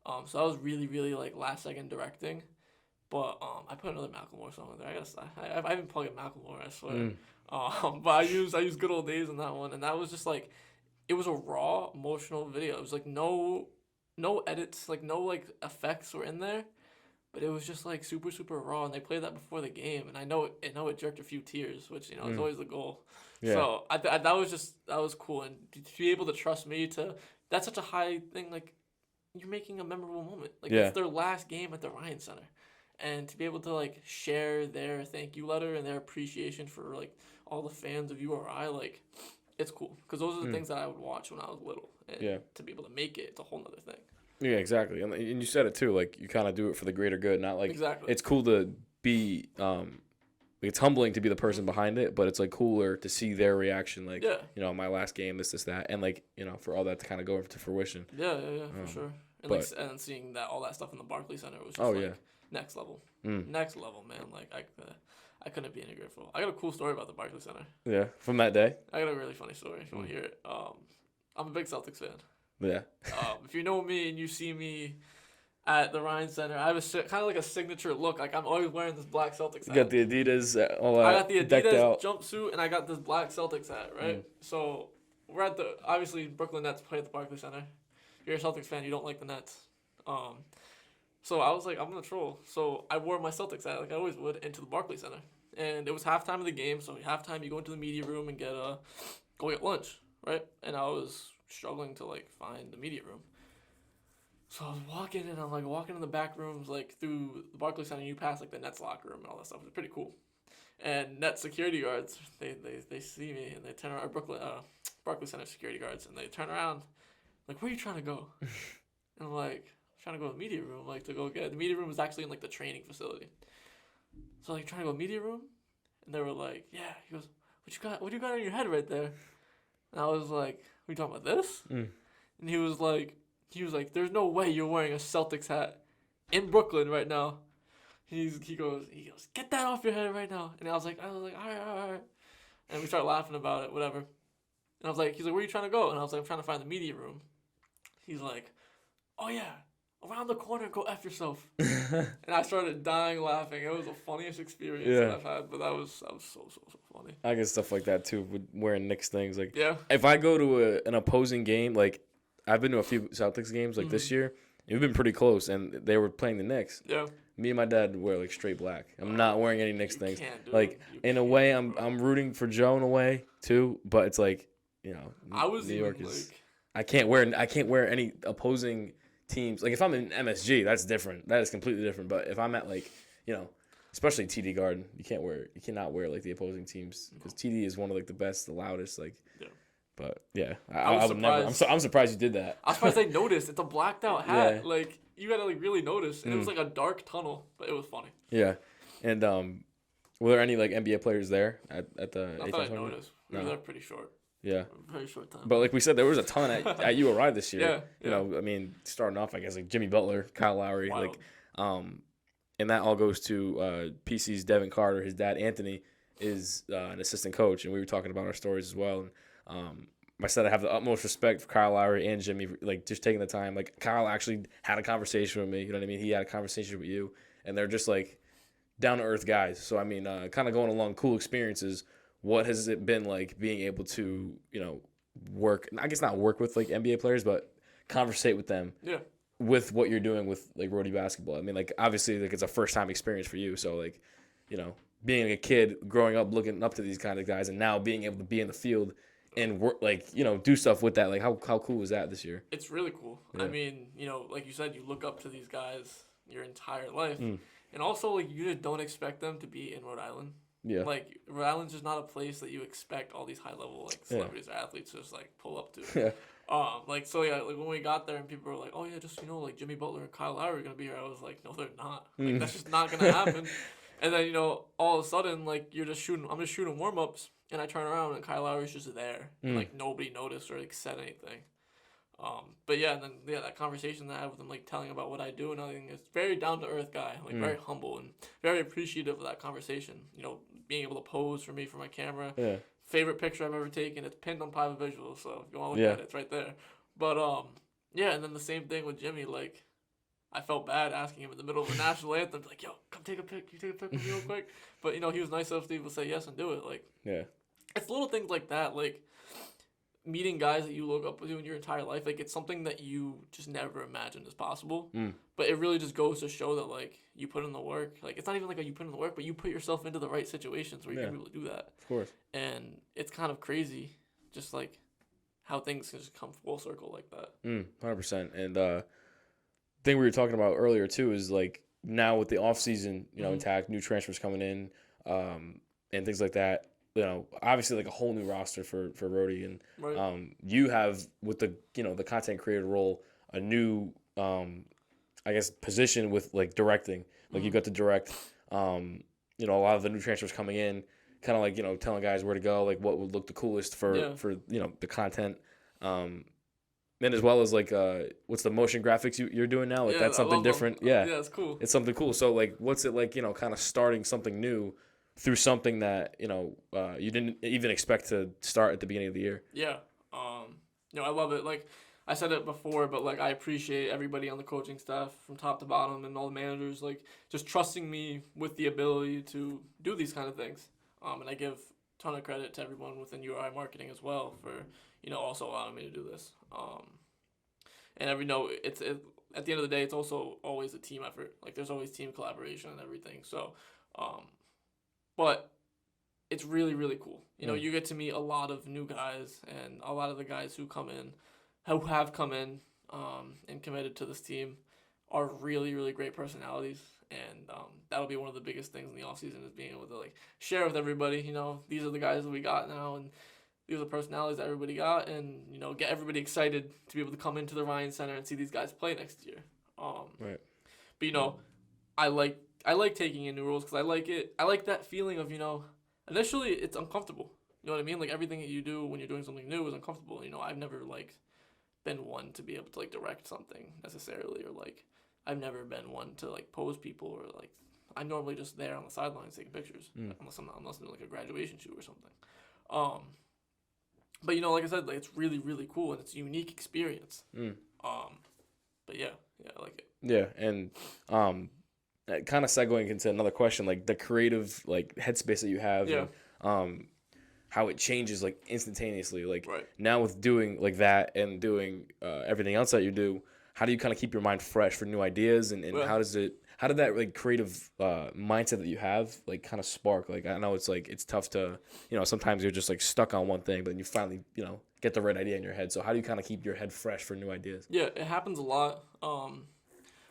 so that was really, really, like, last second directing. But I put another Macklemore song in there. I haven't plugged in Macklemore, I swear. But I used Good Old Days in that one, and that was just like, it was a raw, emotional video. It was like no edits, like no, like, effects were in there, but it was just like super, super raw. And they played that before the game, and I know it jerked a few tears, which is always the goal. Yeah. So that was cool, and to be able to trust me that's such a high thing. Like, you're making a memorable moment. Like, it's their last game at the Ryan Center. And to be able to, like, share their thank you letter and their appreciation for, like, all the fans of URI, like, it's cool. Because those are the things that I would watch when I was little. And to be able to make it, it's a whole nother thing.
Yeah, exactly. And you said it too. Like you kind of do it for the greater good, not like
Exactly.
It's cool to be. It's humbling to be the person behind it, but it's like cooler to see their reaction. Like
Yeah.
My last game, this, that, and like for all that to kind of go to fruition.
Yeah, for sure. And
but-
and seeing that all that stuff in the Barclays Center was just next level.
Mm.
Next level, man. Like I couldn't be any grateful. I got a cool story about the Barclays Center.
Yeah, from that day.
I got a really funny story if you want to hear it. I'm a big Celtics fan.
Yeah.
If you know me and you see me at the Ryan Center, I have kind of like a signature look. Like I'm always wearing this black Celtics hat.
You got the Adidas, all
I got the
decked
Adidas
out.
jumpsuit and I got this black Celtics hat, right? So we're at the obviously Brooklyn Nets play at the Barclays Center. If you're a Celtics fan, you don't like the Nets. So I was like, I'm gonna troll. So I wore my Celtics hat like I always would into the Barclays Center, and it was halftime of the game. So halftime, you go into the media room and go get lunch, right? And I was struggling to like find the media room. So I was walking and I'm like walking in the back rooms like through the Barclays Center. You pass like the Nets locker room and all that stuff. It's pretty cool. And Nets security guards, they see me and they turn around. Barclays Center security guards, and they turn around like, where are you trying to go? And I'm like, trying to go to the media room, like to go get the media room was actually in like the training facility. So like trying to go to the media room, and they were like, yeah. He goes, what you got on your head right there? And I was like, we talking about this? And he was like, there's no way you're wearing a Celtics hat in Brooklyn right now. He goes, get that off your head right now. And I was like, all right. And we started laughing about it, whatever. And I was like, he's like, where are you trying to go? And I was like, I'm trying to find the media room. He's like, oh yeah, around the corner, go F yourself. And I started dying laughing. It was the funniest experience that I've had, but that was so funny.
I get stuff like that too with wearing Knicks things. Like if I go to an opposing game, like I've been to a few Celtics games like this year. We've been pretty close, and they were playing the Knicks. Yeah. Me and my dad wear like straight black. I'm not wearing any Knicks things. Like in a way, I'm rooting for Joe in a way too, but it's like
I was
New York
even
is. I can't wear any opposing teams. Like if I'm in MSG, that's different. That is completely different. But if I'm at like especially TD Garden, you cannot wear like the opposing teams because TD is one of like the best, the loudest. Like. Yeah. But yeah, I would never. I'm surprised you did that.
I was surprised they noticed. It's a blacked out hat. Yeah. Like you gotta like really notice, and it was like a dark tunnel, but it was funny.
Yeah, and were there any like NBA players there at the?
I thought I noticed. We were there pretty short.
Yeah,
very short time.
But like we said, there was a ton at URI this year. Yeah. I mean, starting off, I guess like Jimmy Butler, Kyle Lowry,
Wild.
And that all goes to PC's Devin Carter. His dad Anthony is an assistant coach, and we were talking about our stories as well. And I said I have the utmost respect for Kyle Lowry and Jimmy, like just taking the time. Like Kyle actually had a conversation with me, you know what I mean? He had a conversation with you, and they're just like down to earth guys. So I mean, kind of going along cool experiences. What has it been like being able to, work? I guess not work with like NBA players, but conversate with them. Yeah. With what you're doing with like Rhody basketball. I mean, like obviously, like it's a first time experience for you. So like, being a kid growing up, looking up to these kind of guys, and now being able to be in the field. And work, like do stuff with that. Like how cool was that this year?
It's really cool. Yeah. I mean, like you said, you look up to these guys your entire life, and also like you just don't expect them to be in Rhode Island. Yeah. Like Rhode Island's just not a place that you expect all these high level like celebrities or athletes to just like pull up to. Yeah. Like when we got there and people were like, oh yeah, just like Jimmy Butler and Kyle Lowry are gonna be here. I was like, no, they're not. Like that's just not gonna happen. And then all of a sudden like I'm just shooting warm ups. And I turn around and Kyle Lowry's just there. And, like nobody noticed or like said anything. But yeah, and then that conversation that I had with him, like telling about what I do and everything, it's very down to earth guy, like very humble and very appreciative of that conversation. Being able to pose for me for my camera. Yeah. Favorite picture I've ever taken. It's pinned on Paiva Visuals, so if you want to look at it, it's right there. But yeah, and then the same thing with Jimmy, like. I felt bad asking him in the middle of the national anthem, like, yo, come take a pic. You take a pic with me real quick? But, he was nice enough to even say yes and do it. Like, yeah. It's little things like that, like meeting guys that you look up to in your entire life. Like, it's something that you just never imagined as possible. But it really just goes to show that, like, you put in the work. Like, it's not even like you put in the work, but you put yourself into the right situations where you're able to do that. Of course. And it's kind of crazy, just, like, how things can just come full circle like that.
100%. And, thing we were talking about earlier too is like now with the off season, intact, new transfers coming in, and things like that. Obviously like a whole new roster for Rhody, and you have with the the content creator role a new I guess, position with like directing. Like you got to direct, you know, a lot of the new transfers coming in, kind of like, you know, telling guys where to go, like what would look the coolest for you know, the content. And as well as like what's the motion graphics you're doing now? Like that's something different.
Yeah, it's cool.
It's something cool. So like, what's it like? You know, kind of starting something new through something that you know you didn't even expect to start at the beginning of the year.
Yeah. You know, I love it. Like I said it before, but like I appreciate everybody on the coaching staff from top to bottom and all the managers like just trusting me with the ability to do these kind of things. And I give a ton of credit to everyone within URI marketing as well for, you know, also allowing me to do this. And at the end of the day, it's also always a team effort. Like there's always team collaboration and everything. So, but it's really, really cool. You know, you get to meet a lot of new guys and a lot of the guys who have come in and committed to this team are really, really great personalities. And that'll be one of the biggest things in the offseason is being able to like share with everybody, you know, these are the guys that we got now and these are the personalities that everybody got, and you know, get everybody excited to be able to come into the Ryan Center and see these guys play next year.
Right.
But you know, I like taking in new roles because I like it. I like that feeling of, you know, initially it's uncomfortable. You know what I mean? Like everything that you do when you're doing something new is uncomfortable. You know, I've never like been one to be able to like direct something necessarily, or like I've never been one to like pose people, or like I'm normally just there on the sidelines taking pictures unless I'm doing like a graduation shoot or something. But you know, like I said, like it's really, really cool and it's a unique experience. But yeah, I like it.
Yeah, and kind of segueing into another question, like the creative like headspace that you have, and how it changes like instantaneously. Like now with doing like that and doing everything else that you do, how do you kind of keep your mind fresh for new ideas, and how did that like creative mindset that you have like kind of spark? Like I know it's like it's tough to, you know, sometimes you're just like stuck on one thing, but then you finally, you know, get the right idea in your head. So how do you kind of keep your head fresh for new ideas?
Yeah, it happens a lot.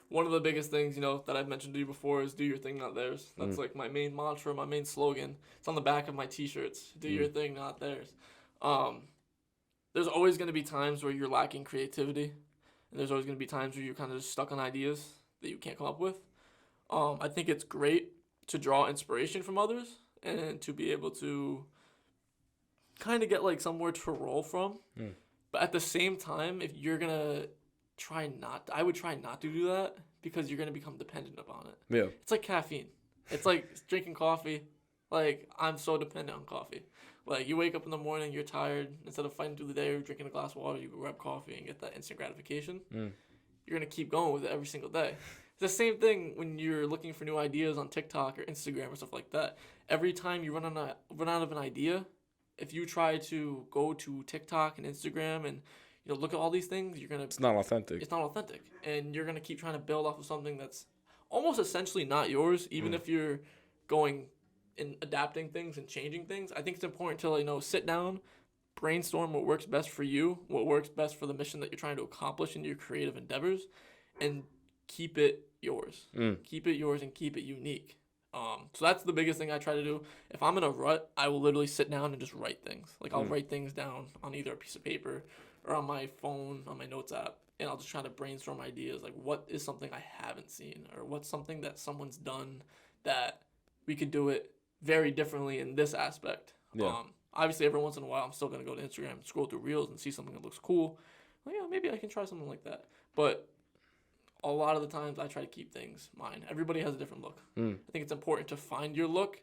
One of the biggest things, you know, that I've mentioned to you before is do your thing, not theirs. That's like my main mantra, my main slogan. It's on the back of my t-shirts. Do your thing, not theirs. There's always going to be times where you're lacking creativity, and there's always going to be times where you're kind of just stuck on ideas that you can't come up with. I think it's great to draw inspiration from others and to be able to kind of get like somewhere to roll from. But at the same time, if you're going to I would try not to do that because you're going to become dependent upon it. Yeah. It's like caffeine. It's like drinking coffee. Like I'm so dependent on coffee. Like you wake up in the morning, you're tired. Instead of fighting through the day or drinking a glass of water, you go grab coffee and get that instant gratification. You're going to keep going with it every single day. It's the same thing when you're looking for new ideas on TikTok or Instagram or stuff like that. Every time you run out of an idea, if you try to go to TikTok and Instagram and you know look at all these things, it's not authentic. It's not authentic, and you're gonna keep trying to build off of something that's almost essentially not yours. Even if you're going and adapting things and changing things, I think it's important to sit down, brainstorm what works best for you, what works best for the mission that you're trying to accomplish in your creative endeavors, and keep it yours. Keep it yours and keep it unique. So that's the biggest thing I try to do. If I'm in a rut, I will literally sit down and just write things. Like I'll write things down on either a piece of paper or on my phone, on my notes app, and I'll just try to brainstorm ideas. Like what is something I haven't seen, or what's something that someone's done that we could do it very differently in this aspect. Obviously, every once in a while, I'm still going to go to Instagram and scroll through Reels and see something that looks cool. Like, yeah, maybe I can try something like that. But a lot of the times, I try to keep things mine. Everybody has a different look. I think it's important to find your look,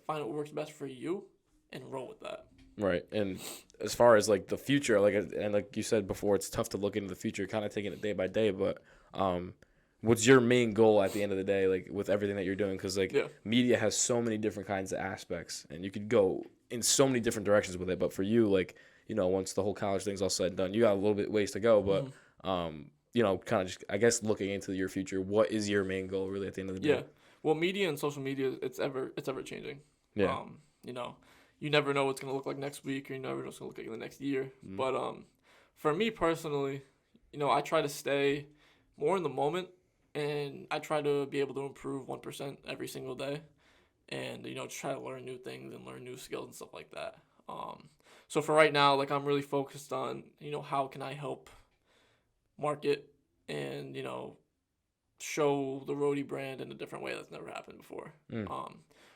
find what works best for you, and roll with that.
Right. And as far as, like, the future, like you said before, it's tough to look into the future, kind of taking it day by day. But what's your main goal at the end of the day, like, with everything that you're doing? Because, like, media has so many different kinds of aspects, and you could go in so many different directions with it. But for you, like, once the whole college thing's all said and done, you got a little bit ways to go. But, kind of just, I guess, looking into your future, what is your main goal really at the end of the day?
Yeah. Well, media and social media, it's ever changing. Yeah. You never know what's going to look like next week, or you never know what's going to look like in the next year. But for me personally, I try to stay more in the moment, and I try to be able to improve 1% every single day, and, try to learn new things and learn new skills and stuff like that. So for right now, like, I'm really focused on, how can I help market and, you know, show the Rhodey brand in a different way that's never happened before.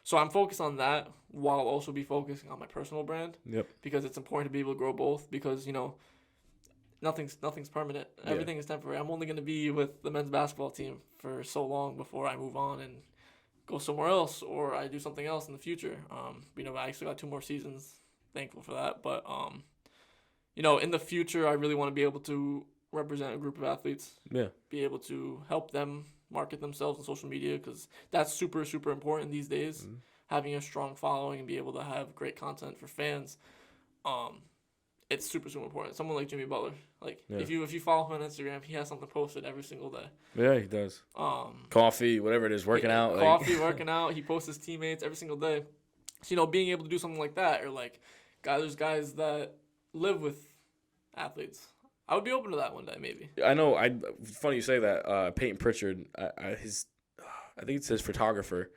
So I'm focused on that while also be focusing on my personal brand.
Yep.
Because it's important to be able to grow both because, you know, nothing's permanent. Everything is temporary. I'm only going to be with the men's basketball team for so long before I move on and go somewhere else or I do something else in the future. You know, I actually got 2 more seasons. Thankful for that. But, you know, in the future, I really want to be able to represent a group of athletes.
Yeah.
Be able to help them market themselves on social media because that's super, super important these days. Having a strong following and be able to have great content for fans, it's super, super important. Someone like Jimmy Butler, like if you follow him on Instagram, he has something posted every single day.
Yeah, he does. Coffee, whatever it is, working out.
Coffee, working out. He posts his teammates every single day. So, you know, being able to do something like that, or like, there's guys that live with athletes. I would be open to that one day, maybe.
I know. Funny you say that. Peyton Pritchard, I think it's his photographer.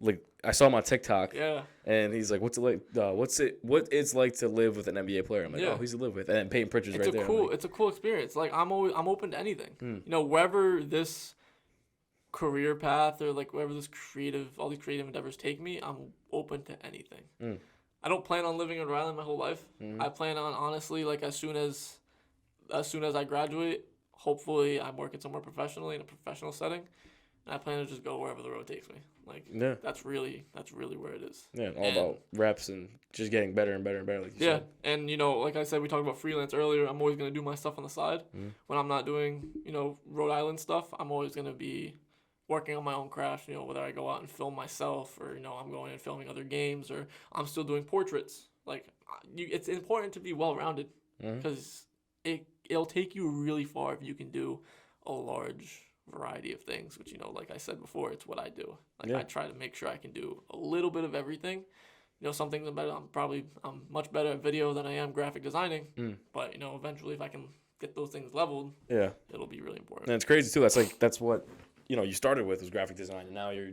Like I saw him on TikTok.
Yeah.
And he's like, "What's it like? What it's like to live with an NBA player?" I'm like, "Oh, who's to live with?" And then Peyton Pritchard's right there.
It's a cool experience. Like I'm open to anything. You know, wherever this career path or like wherever all these creative endeavors take me, I'm open to anything. I don't plan on living in Rhode Island my whole life. I plan on honestly, like as soon as I graduate, hopefully I'm working somewhere professionally in a professional setting. And I plan to just go wherever the road takes me. Like that's really where it is.
Yeah, about reps and just getting better and better and better. Like you said.
And you know, like I said, we talked about freelance earlier. I'm always gonna do my stuff on the side. When I'm not doing, you know, Rhode Island stuff, I'm always gonna be working on my own craft. You know, whether I go out and film myself, or you know, I'm going and filming other games, or I'm still doing portraits. Like, it's important to be well rounded because it'll take you really far if you can do a large variety of things, which, you know, like I said before, it's what I do. Like I try to make sure I can do a little bit of everything. You know, some things I'm much better at video than I am graphic designing. But, you know, eventually if I can get those things leveled, it'll be really important.
And it's crazy too. That's what, you know, you started with was graphic design, and now you're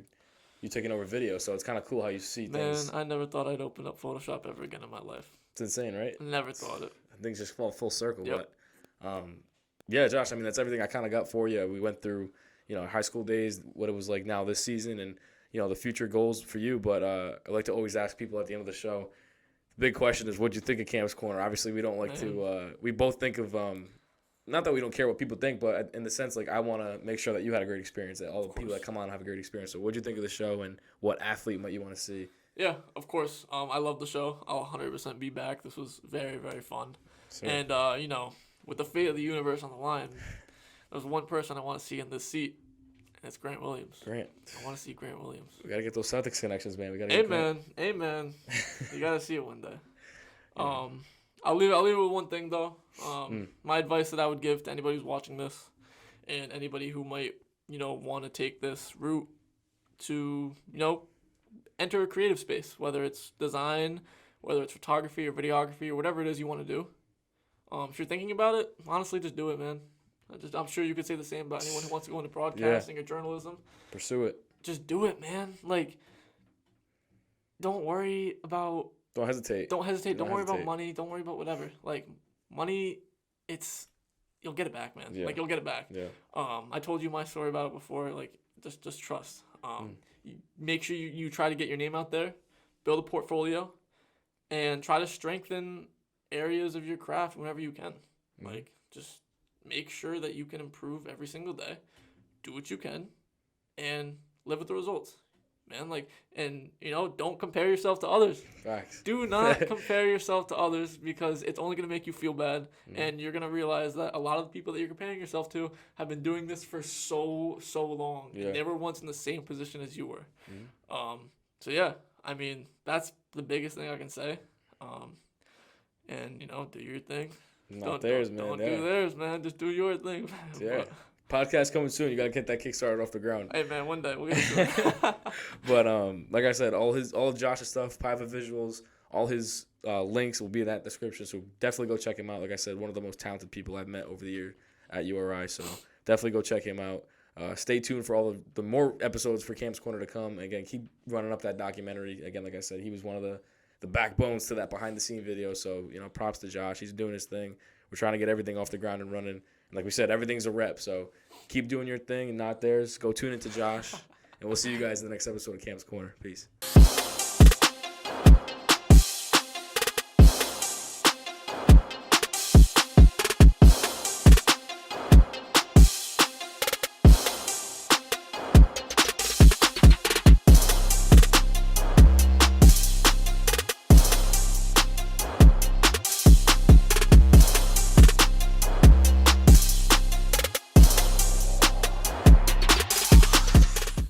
taking over video. So it's kind of cool how you see things.
Man, I never thought I'd open up Photoshop ever again in my life.
It's insane, right?
Never thought it.
Things just fall full circle.
Yep.
But yeah, Josh, I mean, that's everything I kind of got for you. We went through, you know, high school days, what it was like now this season, and, you know, the future goals for you. But I like to always ask people at the end of the show, the big question is, what'd you think of Cam's Corner? Obviously, we don't like to we both think of, not that we don't care what people think, but in the sense, like, I want to make sure that you had a great experience, that all the people that come on have a great experience. So what'd you think of the show, and what athlete might you want to see?
Yeah, of course. I love the show. I'll 100% be back. This was very, very fun. And, you know, with the fate of the universe on the line, there's one person I want to see in this seat, and it's Grant Williams.
Grant.
I want to see Grant Williams.
We got to get those Celtics connections, man. We got to
Amen. You got to see it one day. I'll leave it with one thing, though. My advice that I would give to anybody who's watching this and anybody who might, you know, want to take this route to, you know, enter a creative space, whether it's design, whether it's photography or videography or whatever it is you want to do. If you're thinking about it, honestly, just do it, man. I'm sure you could say the same about anyone who wants to go into broadcasting or journalism.
Pursue it.
Just do it, man. Like, don't worry about...
Don't hesitate.
Don't worry about money. Don't worry about whatever. Like, money, you'll get it back, man.
Yeah.
Like, you'll get it back.
Yeah.
I told you my story about it before. Like, just trust. You make sure you try to get your name out there, build a portfolio, and try to strengthen areas of your craft whenever you can. Like, just make sure that you can improve every single day, do what you can, and live with the results, man. Like, and, you know, don't compare yourself to others.
Facts.
Do not compare yourself to others, because it's only going to make you feel bad, and you're going to realize that a lot of the people that you're comparing yourself to have been doing this for so long, and they were once in the same position as you were. So yeah, I mean, that's the biggest thing I can say. And, you know, do your thing.
Don't do theirs,
man. Just do your thing.
Yeah. Podcast coming soon. You got to get that Kickstarter off the ground.
Hey, man, one day we'll get to it.
But like I said, all of Josh's stuff, Paiva visuals, all his links will be in that description. So definitely go check him out. Like I said, one of the most talented people I've met over the year at URI. So definitely go check him out. Stay tuned for all the more episodes for Cam's Corner to come. Again, keep running up that documentary. Again, like I said, he was one of the backbones to that behind-the-scene video. So, you know, props to Josh. He's doing his thing. We're trying to get everything off the ground and running And like we said, everything's a rep. So keep doing your thing and not theirs. Go tune into Josh. And we'll see you guys in the next episode of Cam's Corner. Peace.